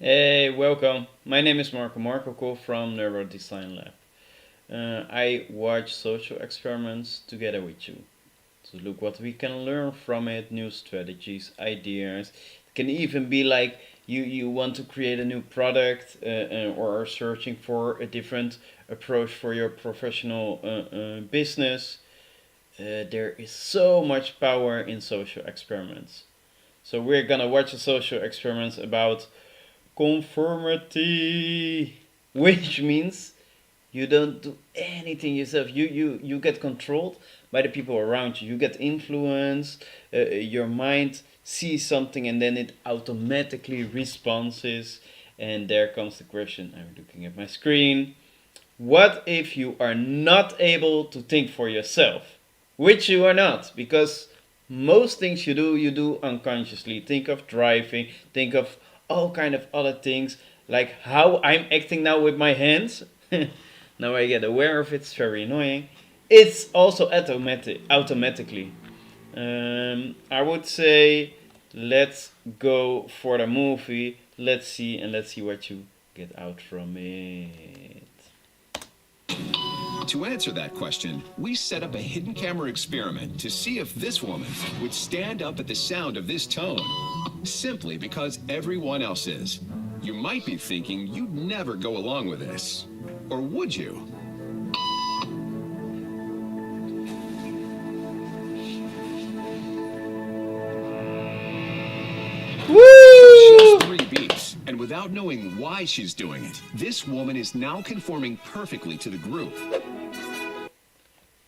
Hey, welcome. My name is Marco Kool from Neurodesign Lab. I watch social experiments together with you to look what we can learn from it, new strategies, ideas. It can even be like you want to create a new product or are searching for a different approach for your professional business. There is so much power in social experiments. So we're gonna watch a social experiments about conformity, which means you don't do anything yourself. You get controlled by the people around you. You get influenced. Your mind sees something and then it automatically responds. And there comes the question. I'm looking at my screen. What if you are not able to think for yourself? Which you are not, because most things you do unconsciously. Think of driving, think of all kind of other things, like how I'm acting now with my hands. Now I get aware of it, it's very annoying. It's also automatically. I would say let's go for the movie. Let's see what you get out from it. To answer that question, we set up a hidden camera experiment to see if this woman would stand up at the sound of this tone, simply because everyone else is. You might be thinking you'd never go along with this. Or would you? Just 3 beats, and without knowing why she's doing it, this woman is now conforming perfectly to the group.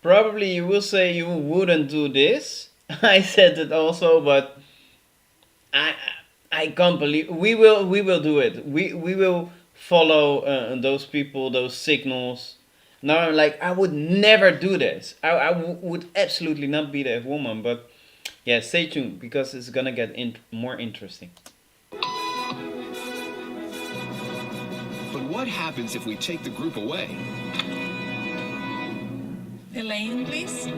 Probably you will say you wouldn't do this. I said it also, but I I can't believe we will do it. We will follow those people, those signals. Now I'm like I would never do this. Would absolutely not be that woman. But yeah, stay tuned because it's gonna get more interesting. But what happens if we take the group away? Elaine, please.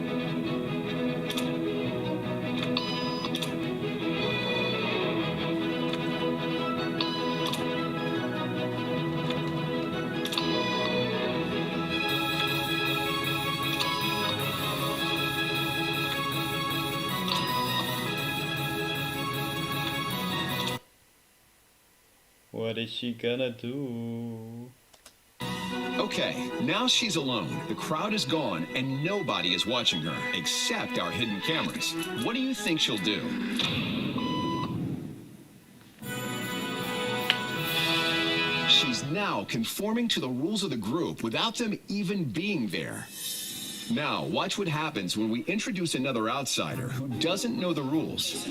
What is she gonna do? Okay, now she's alone. The crowd is gone and nobody is watching her except our hidden cameras. What do you think she'll do? She's now conforming to the rules of the group without them even being there. Now, watch what happens when we introduce another outsider who doesn't know the rules.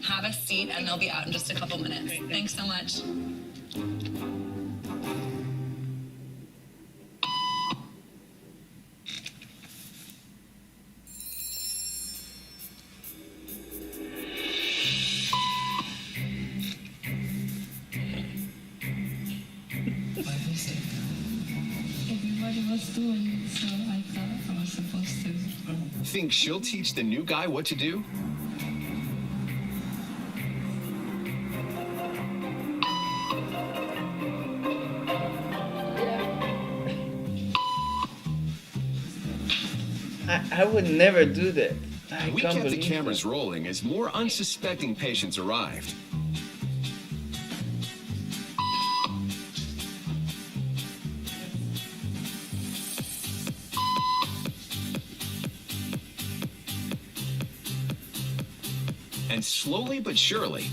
Have a seat and they'll be out in just a couple minutes. Thanks so much. Everybody was doing it, so I thought I was supposed to. Think she'll teach the new guy what to do? I would never do that. We can't kept the believe cameras that. rolling as more unsuspecting patients arrived. And slowly but surely,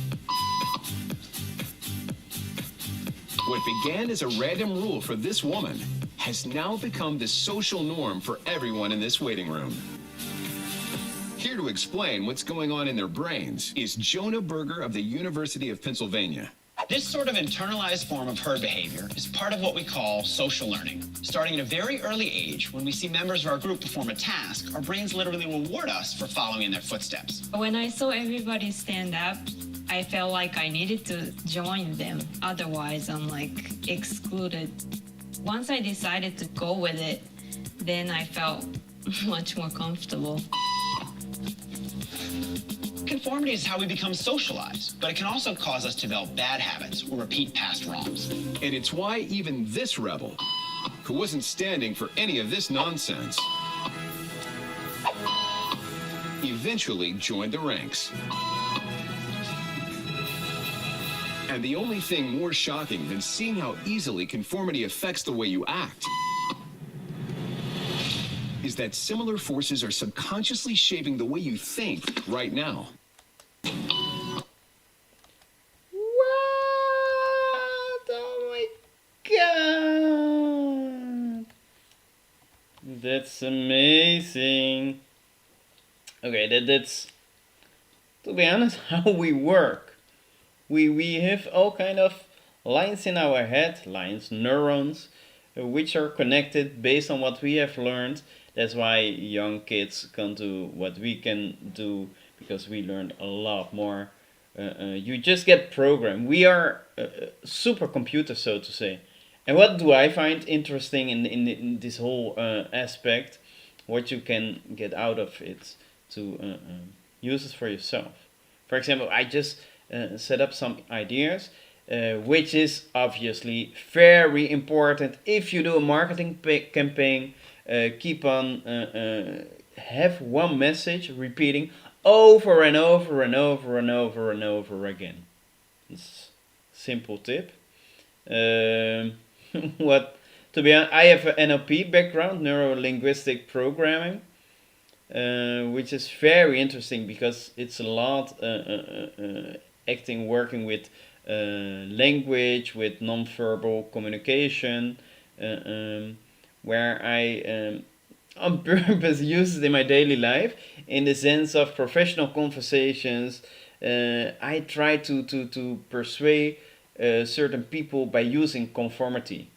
what began as a random rule for this woman has now become the social norm for everyone in this waiting room. Here to explain what's going on in their brains is Jonah Berger of the University of Pennsylvania. This sort of internalized form of herd behavior is part of what we call social learning. Starting at a very early age, when we see members of our group perform a task, our brains literally reward us for following in their footsteps. When I saw everybody stand up, I felt like I needed to join them. Otherwise, I'm like excluded. Once I decided to go with it, then I felt much more comfortable. Conformity is how we become socialized, but it can also cause us to develop bad habits or repeat past wrongs. And it's why even this rebel, who wasn't standing for any of this nonsense, eventually joined the ranks. And the only thing more shocking than seeing how easily conformity affects the way you act is that similar forces are subconsciously shaping the way you think right now. What? Oh my god! That's amazing. Okay, that's, to be honest, how we work. We have all kind of lines in our head, lines, neurons, which are connected based on what we have learned. That's why young kids can do what we can do, because we learned a lot more. You just get programmed. We are supercomputers, so to say. And what do I find interesting in this whole aspect? What you can get out of it to use it for yourself. For example, I just set up some ideas, which is obviously very important if you do a marketing campaign. Keep on have one message repeating over and over and over and over and over again. It's simple tip. What, to be honest, I have an NLP background, neuro linguistic programming, which is very interesting because it's a lot working with language, with non-verbal communication, where I on purpose use it in my daily life in the sense of professional conversations. I try to persuade certain people by using conformity.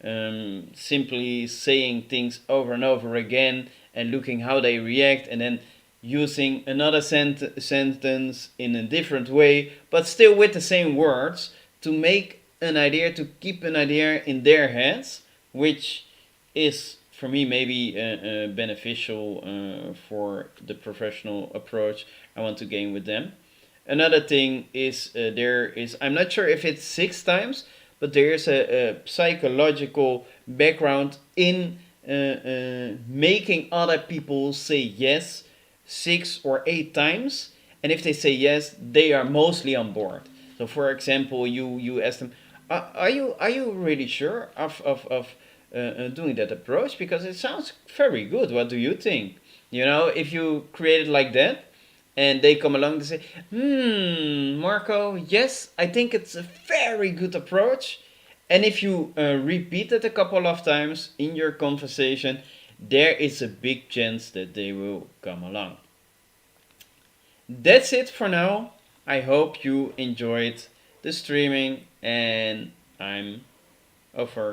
Simply saying things over and over again and looking how they react, and then using another sentence in a different way, but still with the same words, to make an idea, to keep an idea in their heads, which is for me maybe beneficial for the professional approach I want to gain with them. Another thing is I'm not sure if it's 6 times, but there's a psychological background in making other people say yes 6 or 8 times, and if they say yes, they are mostly on board. So, for example, you ask them, are you really sure of doing that approach? Because it sounds very good. What do you think? If you create it like that, and they come along and say, Marco, yes, I think it's a very good approach. And if you repeat it a couple of times in your conversation, there is a big chance that they will come along. That's it for now. I hope you enjoyed the streaming, and I'm over.